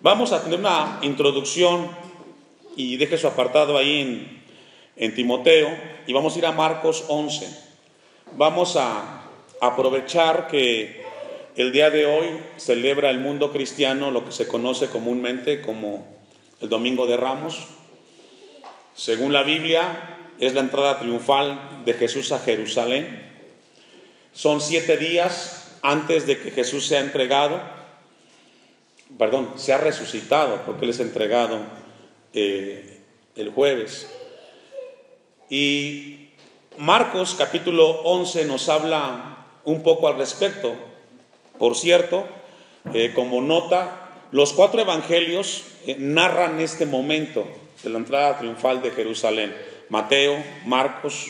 Vamos a tener una introducción y deje su apartado ahí en Timoteo y vamos a ir a Marcos 11. Vamos a aprovechar que el día de hoy celebra el mundo cristiano lo que se conoce comúnmente como el Domingo de Ramos. Según la Biblia, es la entrada triunfal de Jesús a Jerusalén. Son 7 días antes de que Jesús sea resucitado, porque Él es entregado el jueves. Y Marcos capítulo 11 nos habla un poco al respecto. Por cierto, como nota, los 4 evangelios narran este momento de la entrada triunfal de Jerusalén. Mateo, Marcos,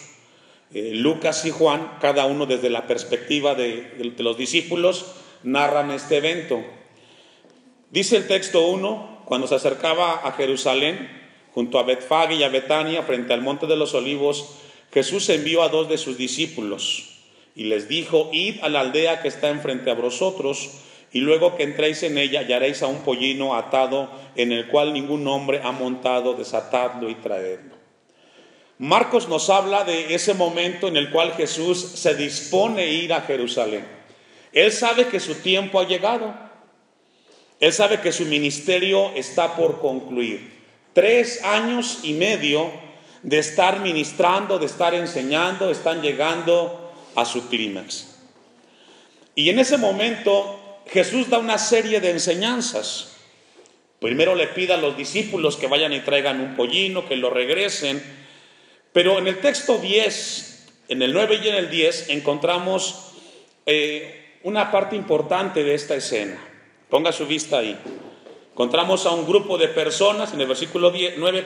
Lucas y Juan, cada uno desde la perspectiva de los discípulos, narran este evento. Dice el texto 1, cuando se acercaba a Jerusalén, junto a Betfage y a Betania, frente al monte de los olivos, Jesús envió a 2 de sus discípulos y les dijo: id a la aldea que está enfrente a vosotros, y luego que entréis en ella hallaréis a un pollino atado, en el cual ningún hombre ha montado, desatadlo y traedlo. Marcos nos habla de ese momento en el cual Jesús se dispone a ir a Jerusalén. Él sabe que su tiempo ha llegado. Él sabe que su ministerio está por concluir. 3 años y medio de estar ministrando, de estar enseñando, están llegando a su clímax. Y en ese momento Jesús da una serie de enseñanzas. Primero le pide a los discípulos que vayan y traigan un pollino, que lo regresen. Pero en el texto 10, en el 9 y en el 10, encontramos una parte importante de esta escena. Ponga su vista ahí. Encontramos a un grupo de personas, en el versículo 9,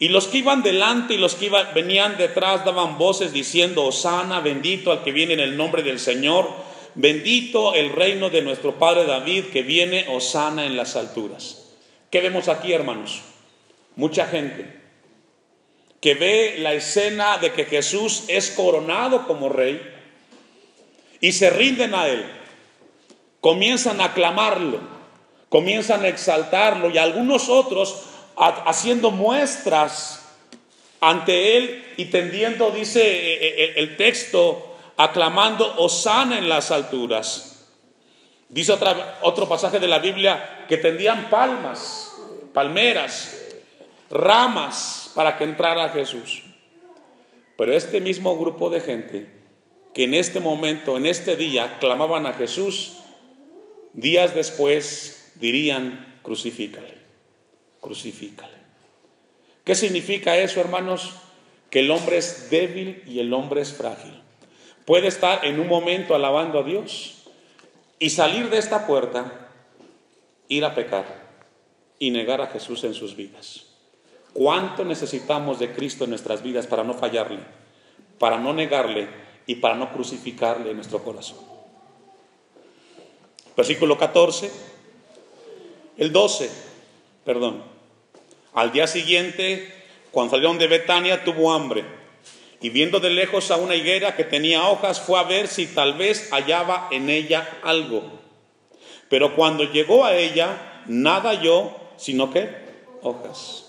y los que iban delante y los que venían detrás daban voces diciendo: Hosana, bendito al que viene en el nombre del Señor, bendito el reino de nuestro padre David, que viene, Hosana en las alturas. ¿Qué vemos aquí, hermanos? Mucha gente que ve la escena de que Jesús es coronado como rey y se rinden a Él, comienzan a aclamarlo, comienzan a exaltarlo, y algunos otros haciendo muestras ante Él y tendiendo, dice el texto, aclamando Hosana en las alturas. Dice otro pasaje de la Biblia que tendían palmeras, ramas para que entrara Jesús. Pero este mismo grupo de gente que en este momento, en este día, clamaban a Jesús, días después dirían: crucifícale, crucifícale. ¿Qué significa eso, hermanos? Que el hombre es débil y el hombre es frágil. Puede estar en un momento alabando a Dios y salir de esta puerta, ir a pecar y negar a Jesús en sus vidas. ¿Cuánto necesitamos de Cristo en nuestras vidas para no fallarle, para no negarle y para no crucificarle en nuestro corazón? Versículo 14, el 12, Al día siguiente, cuando salieron de Betania, tuvo hambre, y viendo de lejos a una higuera que tenía hojas, fue a ver si tal vez hallaba en ella algo. Pero cuando llegó a ella, nada halló, sino que hojas.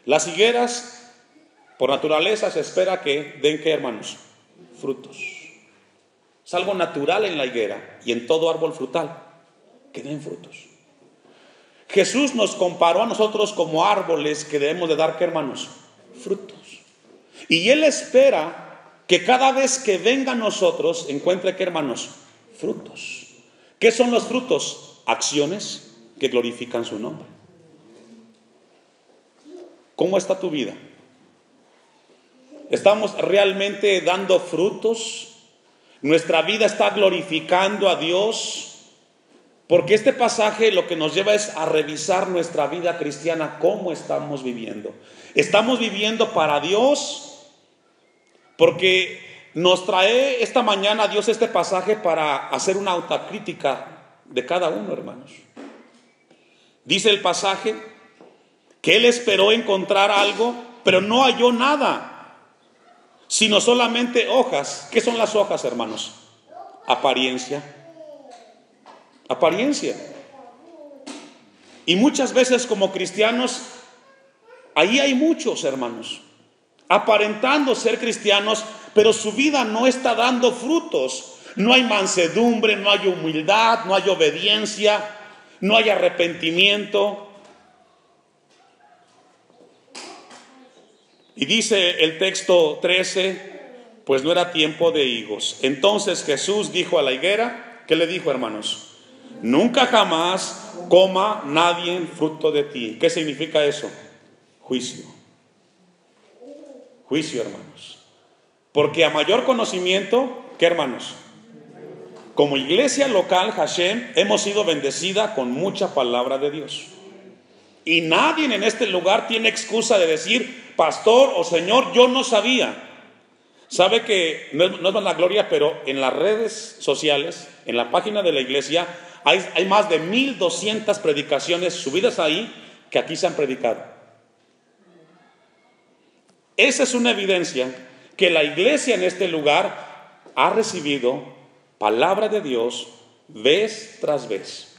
Las higueras, por naturaleza, se espera que den, ¿qué, hermanos? Frutos. Es algo natural en la higuera y en todo árbol frutal, que den frutos. Jesús nos comparó a nosotros como árboles que debemos de dar, ¿qué, hermanos? Frutos. Y Él espera que cada vez que venga a nosotros encuentre, ¿qué, hermanos? Frutos. ¿Qué son los frutos? Acciones que glorifican su nombre. ¿Cómo está tu vida? ¿Estamos realmente dando frutos? ¿Nuestra vida está glorificando a Dios? Porque este pasaje lo que nos lleva es a revisar nuestra vida cristiana. ¿Cómo estamos viviendo? ¿Estamos viviendo para Dios? Porque nos trae esta mañana Dios este pasaje para hacer una autocrítica de cada uno, hermanos. Dice el pasaje que Él esperó encontrar algo, pero no halló nada, sino solamente hojas. ¿Qué son las hojas, hermanos? Apariencia. Apariencia. Y muchas veces como cristianos, ahí hay muchos hermanos, aparentando ser cristianos, pero su vida no está dando frutos. No hay mansedumbre, no hay humildad, no hay obediencia, no hay arrepentimiento. Y dice el texto 13, pues no era tiempo de higos. Entonces Jesús dijo a la higuera, ¿qué le dijo, hermanos? Nunca jamás coma nadie fruto de ti. ¿Qué significa eso? Juicio. Juicio, hermanos. Porque a mayor conocimiento, ¿qué, hermanos? Como iglesia local, Hashem, hemos sido bendecida con mucha palabra de Dios. Y nadie en este lugar tiene excusa de decir, pastor o señor, yo no sabía. Sabe que no es más la gloria, pero en las redes sociales, en la página de la iglesia, hay más de 1200 predicaciones subidas ahí que aquí se han predicado. Esa es una evidencia que la iglesia en este lugar ha recibido palabra de Dios vez tras vez.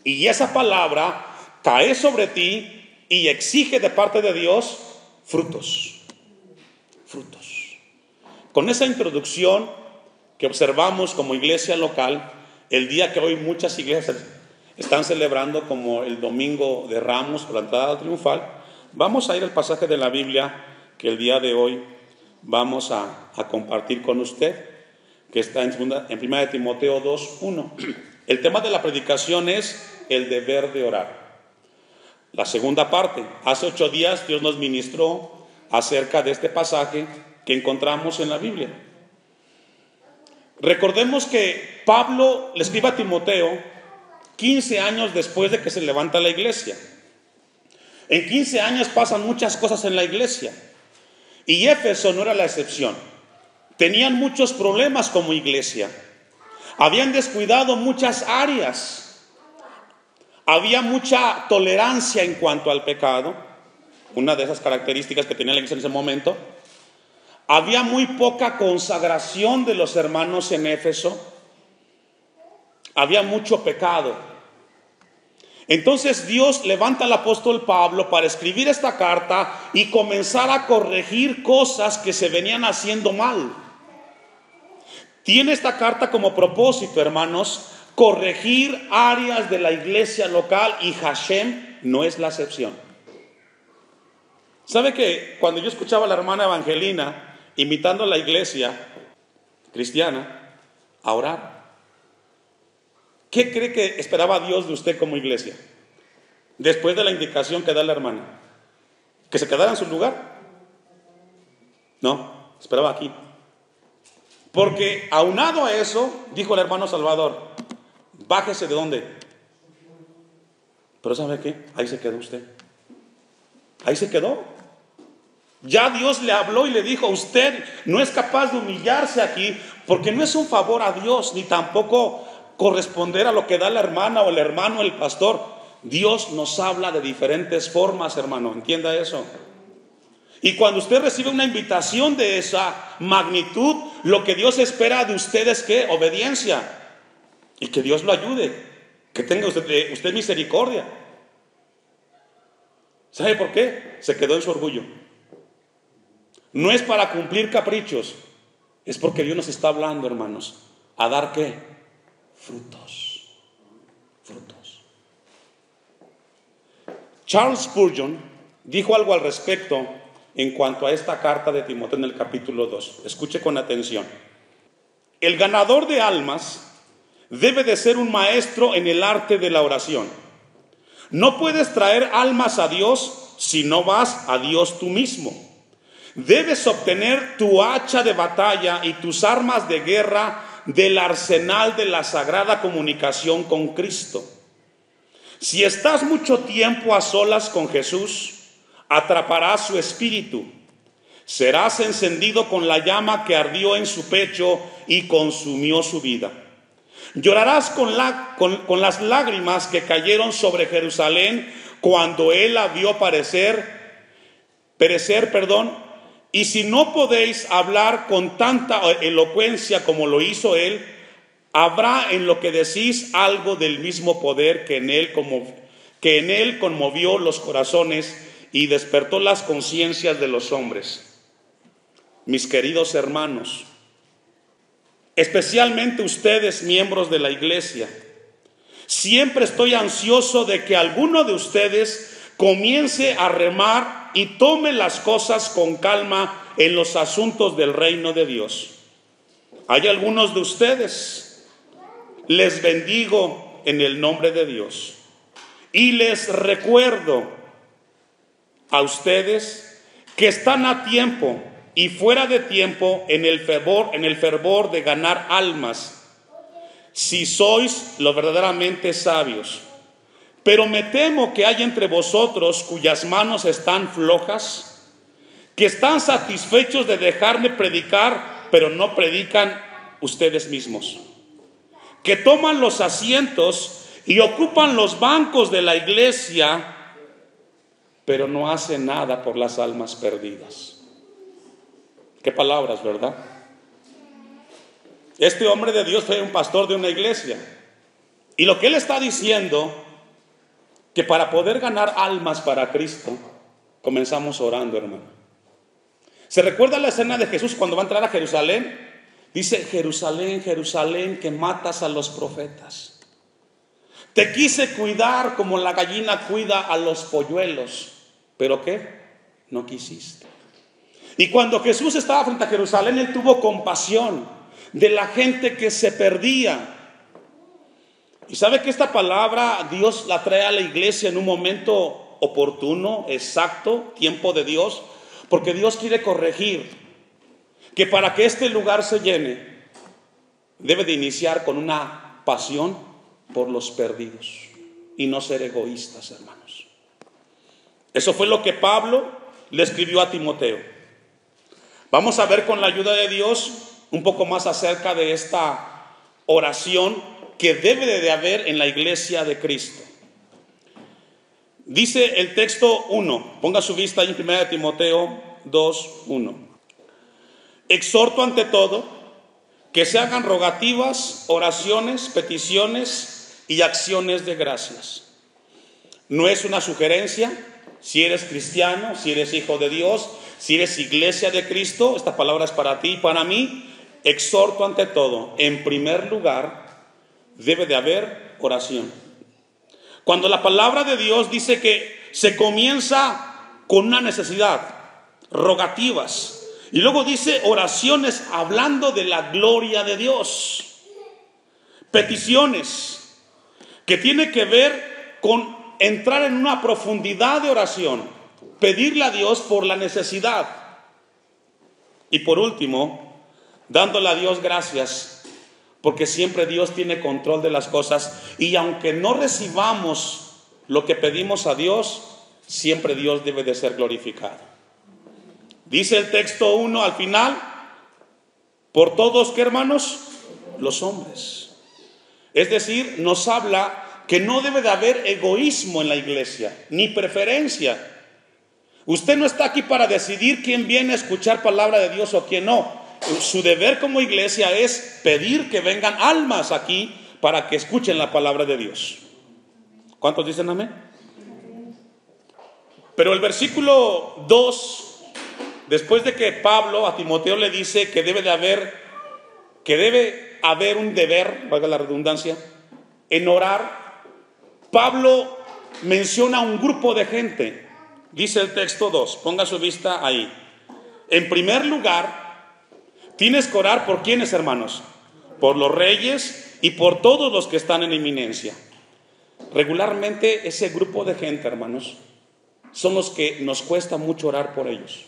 Y esa palabra cae sobre ti y exige de parte de Dios frutos. Frutos. Con esa introducción que observamos como iglesia local, el día que hoy muchas iglesias están celebrando como el Domingo de Ramos, por la entrada triunfal, vamos a ir al pasaje de la Biblia que el día de hoy vamos a compartir con usted, que está en 1 de Timoteo 2:1. El tema de la predicación es el deber de orar. La segunda parte, hace 8 días Dios nos ministró acerca de este pasaje que encontramos en la Biblia. Recordemos que Pablo le escribe a Timoteo 15 años después de que se levanta la iglesia. En 15 años pasan muchas cosas en la iglesia. Y Éfeso no era la excepción. Tenían muchos problemas como iglesia. Habían descuidado muchas áreas. Había mucha tolerancia en cuanto al pecado. Una de esas características que tenía la iglesia en ese momento. Había muy poca consagración de los hermanos en Éfeso. Había mucho pecado. Entonces Dios levanta al apóstol Pablo para escribir esta carta y comenzar a corregir cosas que se venían haciendo mal. Tiene esta carta como propósito, hermanos, corregir áreas de la iglesia local, y Hashem no es la excepción. ¿Sabe que cuando yo escuchaba a la hermana Evangelina invitando a la iglesia cristiana a orar, ¿qué cree que esperaba Dios de usted como iglesia? Después de la indicación que da la hermana, ¿que se quedara en su lugar? No, esperaba aquí. Porque aunado a eso, dijo el hermano Salvador, bájese de dónde. Pero ¿sabe qué? Ahí se quedó usted. Ahí se quedó. Ya Dios le habló y le dijo, usted no es capaz de humillarse aquí, porque no es un favor a Dios, ni tampoco corresponder a lo que da la hermana o el hermano o el pastor. Dios nos habla de diferentes formas, hermano, entienda eso. Y cuando usted recibe una invitación de esa magnitud, lo que Dios espera de usted es ¿qué? Obediencia. Y que Dios lo ayude, que tenga usted misericordia. ¿Sabe por qué? Se quedó en su orgullo. No es para cumplir caprichos, es porque Dios nos está hablando, hermanos, a dar ¿qué? Frutos. Frutos. Charles Spurgeon dijo algo al respecto en cuanto a esta carta de Timoteo en el capítulo 2. Escuche con atención. El ganador de almas debe de ser un maestro en el arte de la oración. No puedes traer almas a Dios si no vas a Dios tú mismo. Debes obtener tu hacha de batalla y tus armas de guerra del arsenal de la sagrada comunicación con Cristo. Si estás mucho tiempo a solas con Jesús, atraparás su espíritu. Serás encendido con la llama que ardió en su pecho y consumió su vida. Llorarás con las lágrimas que cayeron sobre Jerusalén cuando él la vio perecer. Y si no podéis hablar con tanta elocuencia como lo hizo él, habrá en lo que decís algo del mismo poder que en él, que en él conmovió los corazones y despertó las conciencias de los hombres. Mis queridos hermanos, especialmente ustedes, miembros de la iglesia, siempre estoy ansioso de que alguno de ustedes comience a remar y tome las cosas con calma en los asuntos del reino de Dios. Hay algunos de ustedes, les bendigo en el nombre de Dios y les recuerdo a ustedes que están a tiempo y fuera de tiempo en el fervor de ganar almas, si sois lo verdaderamente sabios. Pero me temo que hay entre vosotros cuyas manos están flojas, que están satisfechos de dejarme predicar, pero no predican ustedes mismos, que toman los asientos y ocupan los bancos de la iglesia, pero no hacen nada por las almas perdidas. Qué palabras, ¿verdad? Este hombre de Dios fue un pastor de una iglesia, y lo que él está diciendo, que para poder ganar almas para Cristo, comenzamos orando, hermano. ¿Se recuerda la escena de Jesús cuando va a entrar a Jerusalén? Dice: Jerusalén, Jerusalén, que matas a los profetas. Te quise cuidar como la gallina cuida a los polluelos, pero ¿qué? No quisiste. Y cuando Jesús estaba frente a Jerusalén, él tuvo compasión de la gente que se perdía. Y sabe que esta palabra Dios la trae a la iglesia en un momento oportuno, exacto, tiempo de Dios, porque Dios quiere corregir que para que este lugar se llene, debe de iniciar con una pasión por los perdidos y no ser egoístas, hermanos. Eso fue lo que Pablo le escribió a Timoteo. Vamos a ver con la ayuda de Dios un poco más acerca de esta oración que debe de haber en la iglesia de Cristo. Dice el texto 1, ponga su vista ahí en 1 Timoteo 2:1. Exhorto ante todo que se hagan rogativas, oraciones, peticiones y acciones de gracias. No es una sugerencia. Si eres cristiano, si eres hijo de Dios, si eres iglesia de Cristo, esta palabra es para ti y para mí. Exhorto ante todo, en primer lugar, debe de haber oración. Cuando la palabra de Dios dice que se comienza con una necesidad, rogativas, y luego dice oraciones hablando de la gloria de Dios, peticiones, que tiene que ver con entrar en una profundidad de oración, pedirle a Dios por la necesidad, y por último, dándole a Dios gracias, porque siempre Dios tiene control de las cosas, y aunque no recibamos lo que pedimos a Dios, siempre Dios debe de ser glorificado. Dice el texto 1 al final: por todos, ¿qué, hermanos? Los hombres. Es decir, nos habla que no debe de haber egoísmo en la iglesia, ni preferencia. Usted no está aquí para decidir quién viene a escuchar palabra de Dios o quién no. Su deber como iglesia es pedir que vengan almas aquí para que escuchen la palabra de Dios. ¿Cuántos dicen amén? Pero el versículo 2, después de que Pablo a Timoteo le dice que debe haber un deber, valga la redundancia, en orar, Pablo menciona un grupo de gente. Dice el texto 2, ponga su vista ahí. En primer lugar, tienes que orar por ¿quiénes, hermanos? Por los reyes y por todos los que están en eminencia. Regularmente ese grupo de gente, hermanos, son los que nos cuesta mucho orar por ellos,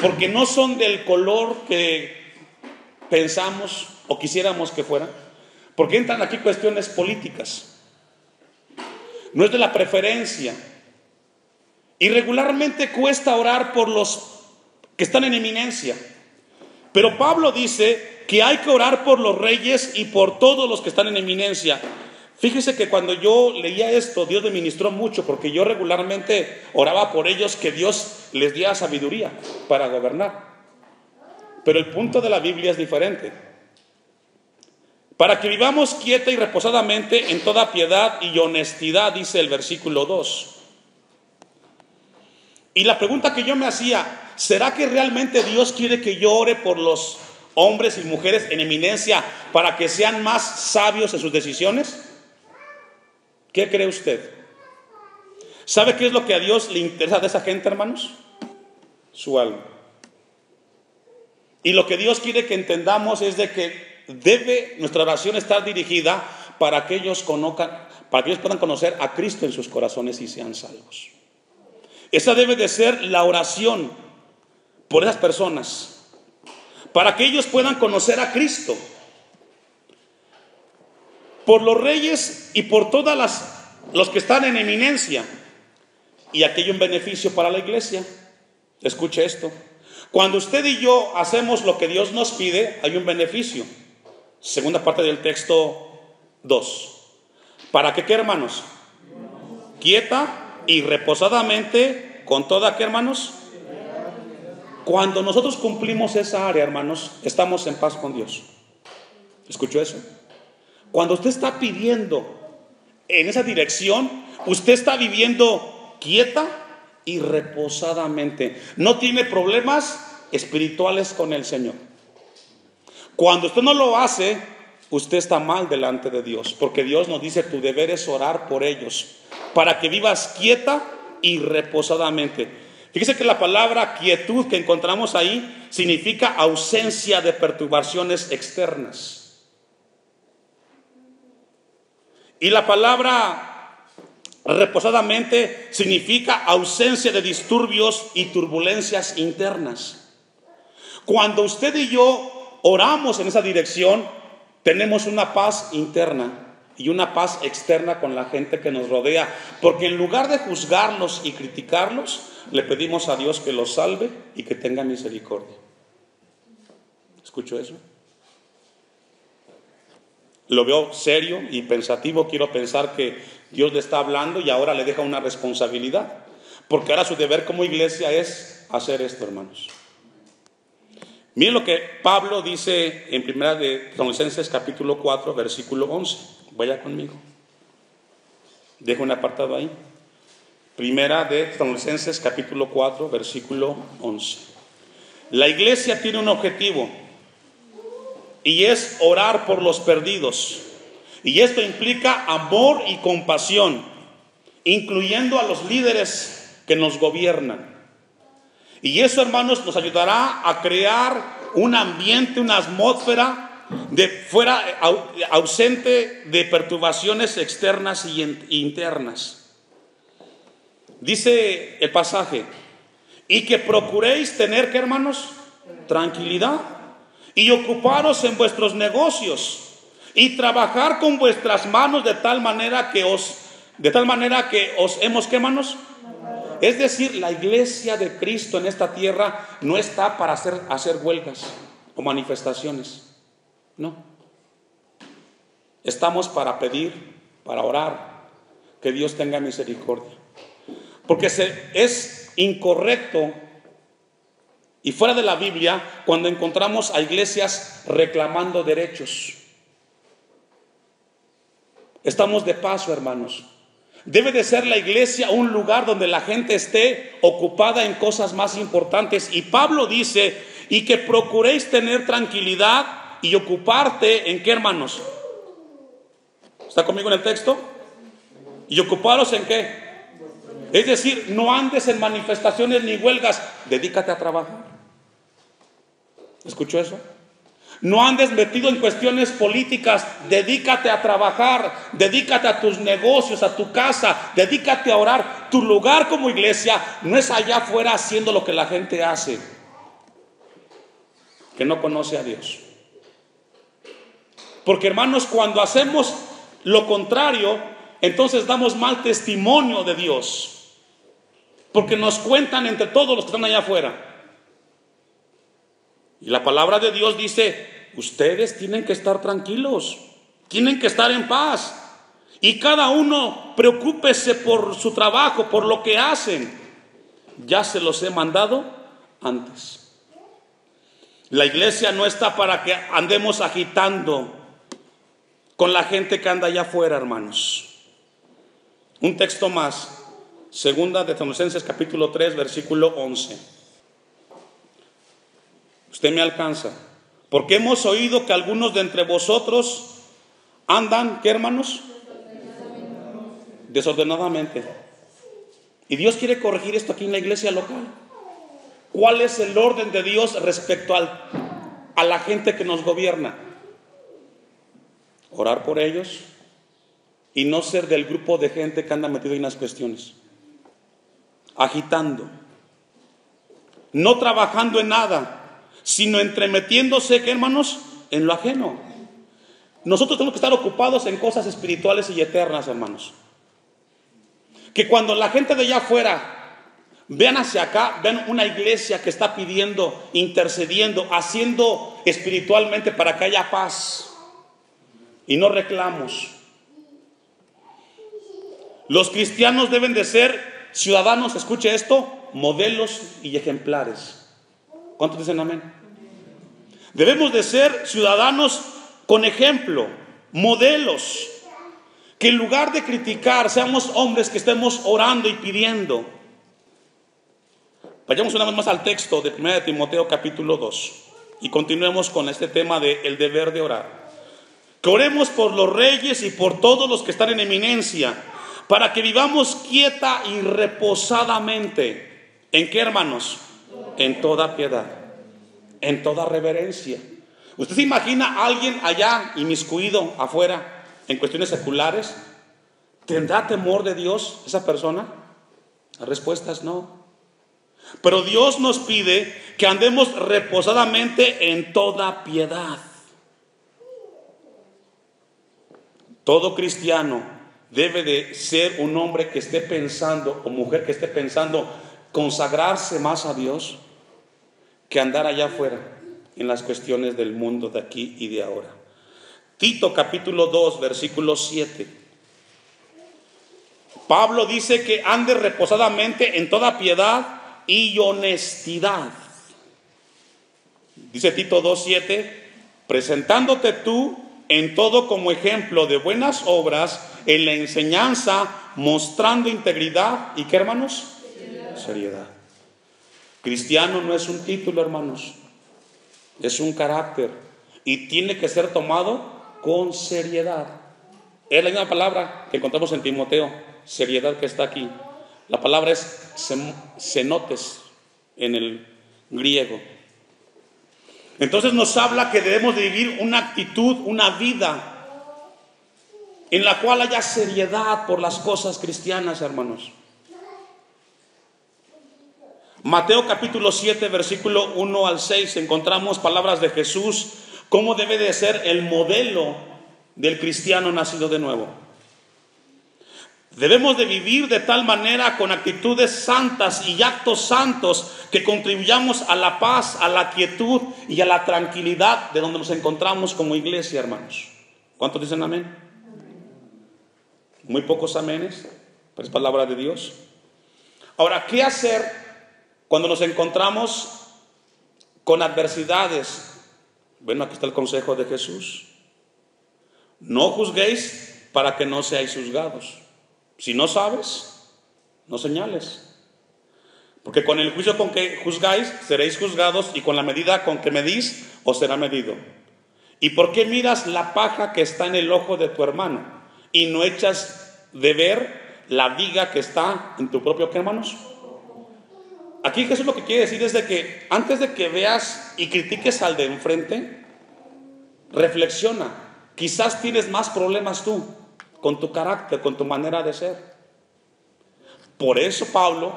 porque no son del color que pensamos o quisiéramos que fueran, porque entran aquí cuestiones políticas. No es de la preferencia, y regularmente cuesta orar por los que están en eminencia. Pero Pablo dice que hay que orar por los reyes y por todos los que están en eminencia. Fíjese que cuando yo leía esto, Dios me ministró mucho, porque yo regularmente oraba por ellos, que Dios les diera sabiduría para gobernar. Pero el punto de la Biblia es diferente. para que vivamos quieta y reposadamente en toda piedad y honestidad, dice el versículo 2. Y la pregunta que yo me hacía, ¿será que realmente Dios quiere que yo ore por los hombres y mujeres en eminencia para que sean más sabios en sus decisiones? ¿Qué cree usted? ¿Sabe qué es lo que a Dios le interesa de esa gente, hermanos? Su alma. Y lo que Dios quiere que entendamos es de que debe nuestra oración estar dirigida para que ellos conozcan, para que ellos puedan conocer a Cristo en sus corazones y sean salvos. Esa debe de ser la oración por esas personas, para que ellos puedan conocer a Cristo. Por los reyes y por todas los que están en eminencia. Y aquí hay un beneficio para la iglesia. Escuche esto. Cuando usted y yo hacemos lo que Dios nos pide, hay un beneficio. Segunda parte del texto 2. ¿Para qué, hermanos? Quieta y reposadamente, con toda, ¿qué, hermanos? Cuando nosotros cumplimos esa área, hermanos, estamos en paz con Dios. ¿Escuchó eso? Cuando usted está pidiendo en esa dirección, usted está viviendo quieta y reposadamente. No tiene problemas espirituales con el Señor. Cuando usted no lo hace, usted está mal delante de Dios, porque Dios nos dice: tu deber es orar por ellos, para que vivas quieta y reposadamente. Fíjese que la palabra quietud que encontramos ahí significa ausencia de perturbaciones externas. Y la palabra reposadamente significa ausencia de disturbios y turbulencias internas. Cuando usted y yo oramos en esa dirección, tenemos una paz interna y una paz externa con la gente que nos rodea, porque en lugar de juzgarlos y criticarlos, le pedimos a Dios que los salve y que tenga misericordia. ¿Escuchó eso? Lo veo serio y pensativo. Quiero pensar que Dios le está hablando y ahora le deja una responsabilidad, porque ahora su deber como iglesia es hacer esto, hermanos. Miren lo que Pablo dice en Primera de Tesalonicenses capítulo 4, versículo 11. Vaya conmigo. Dejo un apartado ahí. Primera de Tesalonicenses capítulo 4, versículo 11. La iglesia tiene un objetivo, y es orar por los perdidos. Y esto implica amor y compasión, incluyendo a los líderes que nos gobiernan. Y eso, hermanos, nos ayudará a crear un ambiente, una atmósfera de fuera ausente de perturbaciones externas y internas. Dice el pasaje: y que procuréis tener, ¿qué, hermanos? Tranquilidad, y ocuparos en vuestros negocios, y trabajar con vuestras manos de tal manera que os hemos, ¿qué, hermanos? Es decir, la iglesia de Cristo en esta tierra no está para hacer huelgas o manifestaciones. No. Estamos para pedir, para orar, que Dios tenga misericordia. Porque es incorrecto y fuera de la Biblia cuando encontramos a iglesias reclamando derechos. Estamos de paso, hermanos. Debe de ser la iglesia un lugar donde la gente esté ocupada en cosas más importantes. Y Pablo dice: y que procuréis tener tranquilidad y ocuparte en, ¿qué, hermanos? ¿Está conmigo en el texto? ¿Y ocuparos en qué? Es decir, no andes en manifestaciones ni huelgas, dedícate a trabajar. ¿Escuchó eso? No andes metido en cuestiones políticas, dedícate a trabajar, dedícate a tus negocios, a tu casa, dedícate a orar. Tu lugar como iglesia no es allá afuera haciendo lo que la gente hace, que no conoce a Dios. Porque, hermanos, cuando hacemos lo contrario, entonces damos mal testimonio de Dios, porque nos cuentan entre todos los que están allá afuera. Y la palabra de Dios dice: ustedes tienen que estar tranquilos, tienen que estar en paz, y cada uno preocúpese por su trabajo, por lo que hacen. Ya se los he mandado antes. La iglesia no está para que andemos agitando con la gente que anda allá afuera, hermanos. Un texto más, segunda de Tesalonicenses capítulo 3, versículo 11. Usted me alcanza. Porque hemos oído que algunos de entre vosotros andan, ¿qué, hermanos? Desordenadamente. Y Dios quiere corregir esto aquí en la iglesia local. ¿Cuál es el orden de Dios respecto a la gente que nos gobierna? Orar por ellos y no ser del grupo de gente que anda metido en las cuestiones, agitando, no trabajando en nada, sino entremetiéndose, ¿qué, hermanos? En lo ajeno. Nosotros tenemos que estar ocupados en cosas espirituales y eternas, hermanos. Que cuando la gente de allá afuera vean hacia acá, vean una iglesia que está pidiendo, intercediendo, haciendo espiritualmente para que haya paz y no reclamos. Los cristianos deben de ser ciudadanos, escuche esto, modelos y ejemplares. ¿Cuántos dicen amén? Debemos de ser ciudadanos con ejemplo, modelos, que en lugar de criticar, seamos hombres que estemos orando y pidiendo. Vayamos una vez más al texto de 1 Timoteo capítulo 2 y continuemos con este tema del deber de orar. Que oremos por los reyes y por todos los que están en eminencia, para que vivamos quieta y reposadamente. ¿En qué, hermanos? En toda piedad, en toda reverencia. ¿Usted se imagina a alguien allá inmiscuido afuera en cuestiones seculares? ¿Tendrá temor de Dios esa persona? La respuesta es no. Pero Dios nos pide que andemos reposadamente en toda piedad. Todo cristiano debe de ser un hombre que esté pensando, o mujer que esté pensando, consagrarse más a Dios que andar allá afuera en las cuestiones del mundo de aquí y de ahora. Tito capítulo 2 versículo 7. Pablo dice que ande reposadamente en toda piedad y honestidad. Dice Tito 2:7, presentándote tú en todo como ejemplo de buenas obras, en la enseñanza, mostrando integridad y ¿qué, hermanos? Seriedad. Cristiano no es un título, hermanos, es un carácter y tiene que ser tomado con seriedad. Es la misma palabra que encontramos en Timoteo, seriedad, que está aquí. La palabra es cenotes en el griego. Entonces nos habla que debemos de vivir una actitud, una vida en la cual haya seriedad por las cosas cristianas, hermanos. Mateo capítulo 7 versículo 1 al 6 encontramos palabras de Jesús, cómo debe de ser el modelo del cristiano nacido de nuevo. Debemos de vivir de tal manera, con actitudes santas y actos santos, que contribuyamos a la paz, a la quietud y a la tranquilidad de donde nos encontramos como iglesia, hermanos. ¿Cuántos dicen amén? Muy pocos amenes, pero es palabra de Dios. Ahora, ¿qué hacer cuando nos encontramos con adversidades? Bueno, aquí está el consejo de Jesús. No juzguéis para que no seáis juzgados. Si no sabes, no señales. Porque con el juicio con que juzgáis, seréis juzgados, y con la medida con que medís, os será medido. ¿Y por qué miras la paja que está en el ojo de tu hermano y no echas de ver la viga que está en tu propio, ¿qué, hermanos? Aquí Jesús lo que quiere decir es de que antes de que veas y critiques al de enfrente, reflexiona. Quizás tienes más problemas tú con tu carácter, con tu manera de ser. Por eso Pablo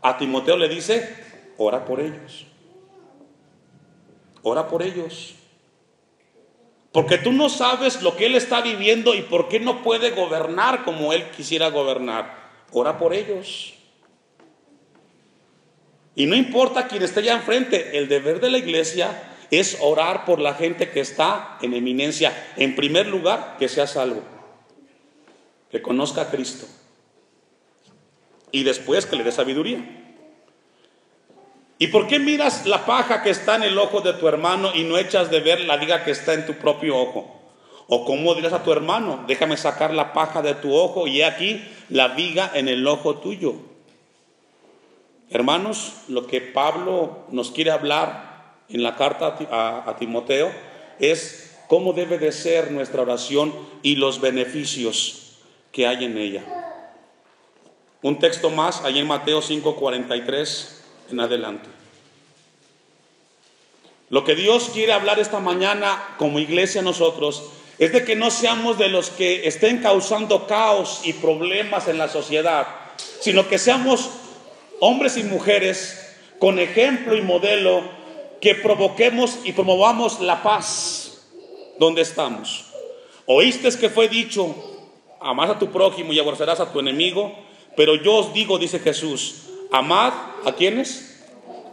a Timoteo le dice, ora por ellos. Ora por ellos. Porque tú no sabes lo que él está viviendo y por qué no puede gobernar como él quisiera gobernar. Ora por ellos. Y no importa quién esté allá enfrente, el deber de la iglesia es orar por la gente que está en eminencia. En primer lugar, que sea salvo, que conozca a Cristo, y después que le dé sabiduría. ¿Y por qué miras la paja que está en el ojo de tu hermano y no echas de ver la viga que está en tu propio ojo? O cómo dirás a tu hermano, déjame sacar la paja de tu ojo y he aquí la viga en el ojo tuyo. Hermanos, lo que Pablo nos quiere hablar en la carta a Timoteo es cómo debe de ser nuestra oración y los beneficios que hay en ella. Un texto más, ahí en Mateo 5:43 en adelante. Lo que Dios quiere hablar esta mañana como iglesia a nosotros es de que no seamos de los que estén causando caos y problemas en la sociedad, sino que seamos hombres y mujeres con ejemplo y modelo que provoquemos y promovamos la paz donde estamos. Oíste que fue dicho, amarás a tu prójimo y aborrecerás a tu enemigo, pero yo os digo, dice Jesús, amad ¿a quiénes?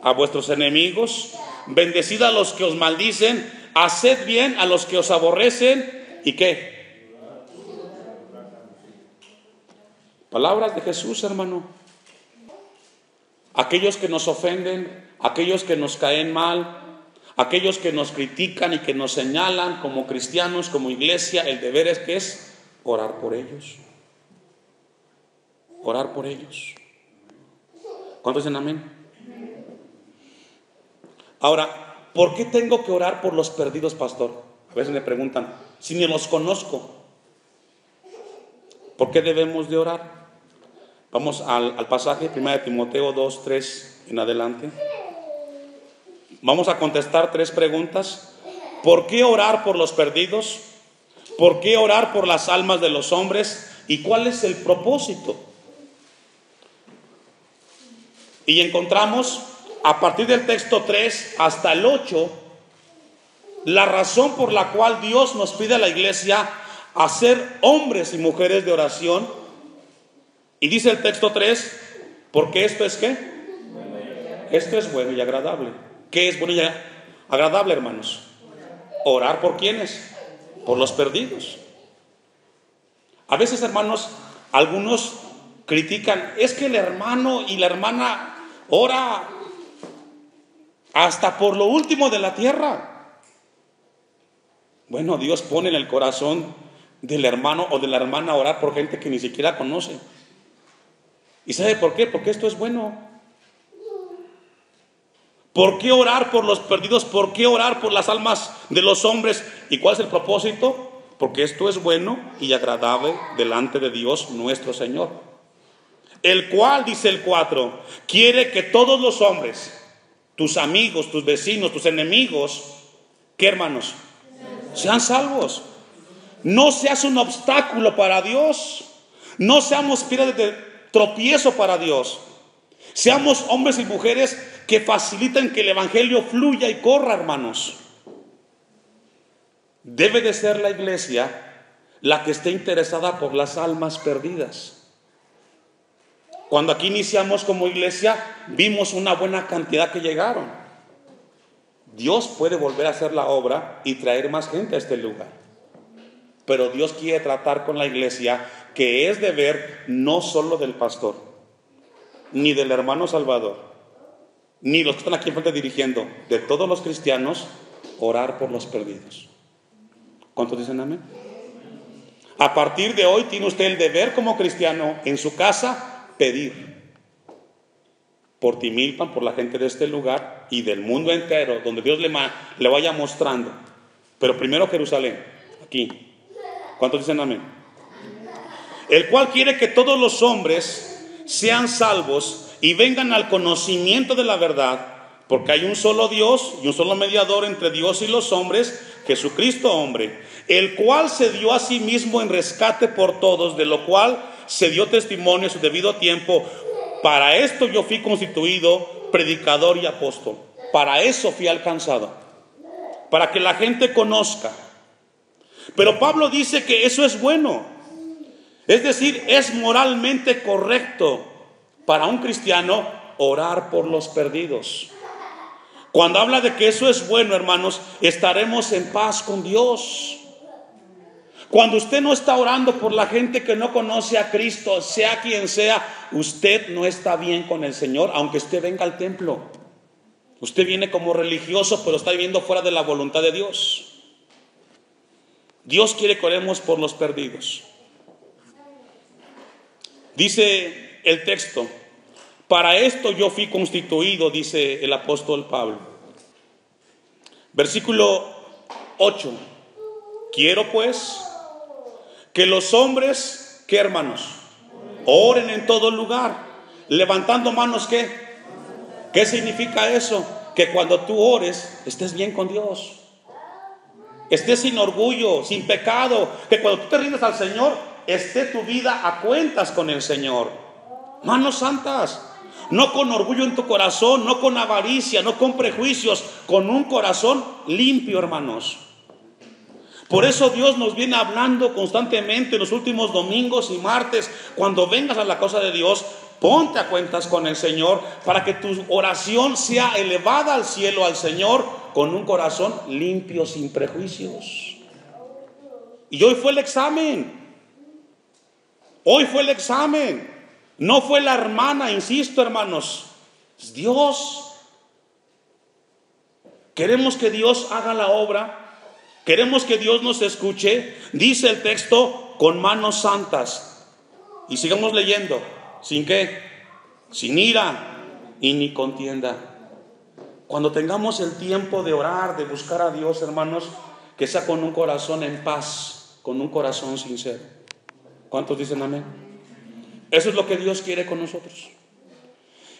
A vuestros enemigos, bendecid a los que os maldicen, haced bien a los que os aborrecen, ¿y qué? Palabras de Jesús, hermano. Aquellos que nos ofenden, aquellos que nos caen mal, aquellos que nos critican y que nos señalan como cristianos, como iglesia, el deber es que es orar por ellos. Orar por ellos. ¿Cuántos dicen amén? Ahora, ¿por qué tengo que orar por los perdidos, pastor? A veces me preguntan, si ni los conozco, ¿por qué debemos de orar? Vamos al pasaje 1 Timoteo 2:3 en adelante. Vamos a contestar 3 preguntas. ¿Por qué orar por los perdidos? ¿Por qué orar por las almas de los hombres? ¿Y cuál es el propósito? Y encontramos a partir del texto 3 hasta el 8 la razón por la cual Dios nos pide a la iglesia a ser hombres y mujeres de oración. Y dice el texto 3, porque esto es ¿qué? Esto es bueno y agradable. ¿Qué es bueno y agradable, hermanos? Orar por ¿quiénes? Por los perdidos. A veces, hermanos, algunos critican, es que el hermano y la hermana ora hasta por lo último de la tierra. Bueno, Dios pone en el corazón del hermano o de la hermana orar por gente que ni siquiera conoce. ¿Y sabe por qué? Porque esto es bueno. ¿Por qué orar por los perdidos? ¿Por qué orar por las almas de los hombres? ¿Y cuál es el propósito? Porque esto es bueno y agradable delante de Dios nuestro Señor. El cual, dice el 4, quiere que todos los hombres, tus amigos, tus vecinos, tus enemigos, ¿qué, hermanos? Sean salvos. No seas un obstáculo para Dios. No seamos piedras de tropiezo para Dios. Seamos hombres y mujeres que faciliten que el evangelio fluya y corra, hermanos. Debe de ser la iglesia la que esté interesada por las almas perdidas. Cuando aquí iniciamos como iglesia, vimos una buena cantidad que llegaron. Dios puede volver a hacer la obra y traer más gente a este lugar. Pero Dios quiere tratar con la iglesia, que es deber no solo del pastor, ni del hermano Salvador, ni los que están aquí enfrente dirigiendo, de todos los cristianos, orar por los perdidos. ¿Cuántos dicen amén? A partir de hoy tiene usted el deber como cristiano en su casa pedir por Timilpan, por la gente de este lugar y del mundo entero, donde Dios le vaya mostrando. Pero primero Jerusalén, aquí. ¿Cuántos dicen amén? El cual quiere que todos los hombres sean salvos y vengan al conocimiento de la verdad, porque hay un solo Dios y un solo mediador entre Dios y los hombres, Jesucristo hombre, el cual se dio a sí mismo en rescate por todos, de lo cual se dio testimonio en su debido tiempo. Para esto yo fui constituido predicador y apóstol. Para eso fui alcanzado, para que la gente conozca. Pero Pablo dice que eso es bueno. Es decir, es moralmente correcto para un cristiano orar por los perdidos. Cuando habla de que eso es bueno, hermanos, estaremos en paz con Dios. Cuando usted no está orando por la gente que no conoce a Cristo, sea quien sea, usted no está bien con el Señor, aunque usted venga al templo. Usted viene como religioso, pero está viviendo fuera de la voluntad de Dios. Dios quiere que oremos por los perdidos. Dice el texto: para esto yo fui constituido, dice el apóstol Pablo. Versículo 8. Quiero pues que los hombres, ¿qué, hermanos? Oren en todo lugar, levantando manos. ¿Qué significa eso? Que cuando tú ores, estés bien con Dios, estés sin orgullo, sin pecado. Que cuando tú te rindes al Señor, esté tu vida a cuentas con el Señor. Manos santas, no con orgullo en tu corazón, no con avaricia, no con prejuicios, con un corazón limpio, hermanos. Por eso Dios nos viene hablando constantemente en los últimos domingos y martes: cuando vengas a la casa de Dios, ponte a cuentas con el Señor, para que tu oración sea elevada al cielo, al Señor, con un corazón limpio, sin prejuicios. Y hoy fue el examen. Hoy fue el examen. No fue la hermana, insisto, hermanos, es Dios. Queremos que Dios haga la obra. Queremos que Dios nos escuche. Dice el texto: con manos santas. Y sigamos leyendo. ¿Sin qué? Sin ira y ni contienda. Cuando tengamos el tiempo de orar, de buscar a Dios, hermanos, que sea con un corazón en paz, con un corazón sincero. ¿Cuántos dicen amén? Eso es lo que Dios quiere con nosotros.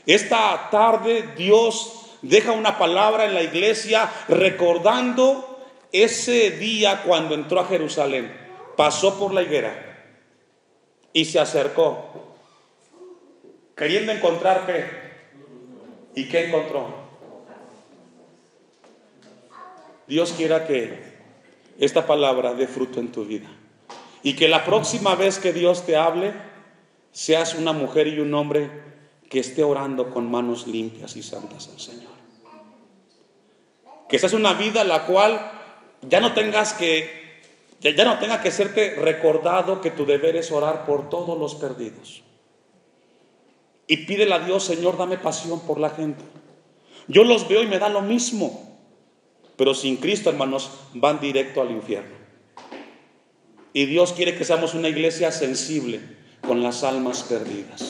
Esta tarde Dios deja una palabra en la iglesia recordando ese día cuando entró a Jerusalén. Pasó por la higuera y se acercó, queriendo encontrar ¿qué? ¿Y qué encontró? Dios quiera que esta palabra dé fruto en tu vida, y que la próxima vez que Dios te hable, seas una mujer y un hombre que esté orando con manos limpias y santas al Señor. Que seas una vida la cual ya no tenga que serte recordado que tu deber es orar por todos los perdidos. Y pídele a Dios: Señor, dame pasión por la gente. Yo los veo y me da lo mismo, pero sin Cristo, hermanos, van directo al infierno. Y Dios quiere que seamos una iglesia sensible con las almas perdidas.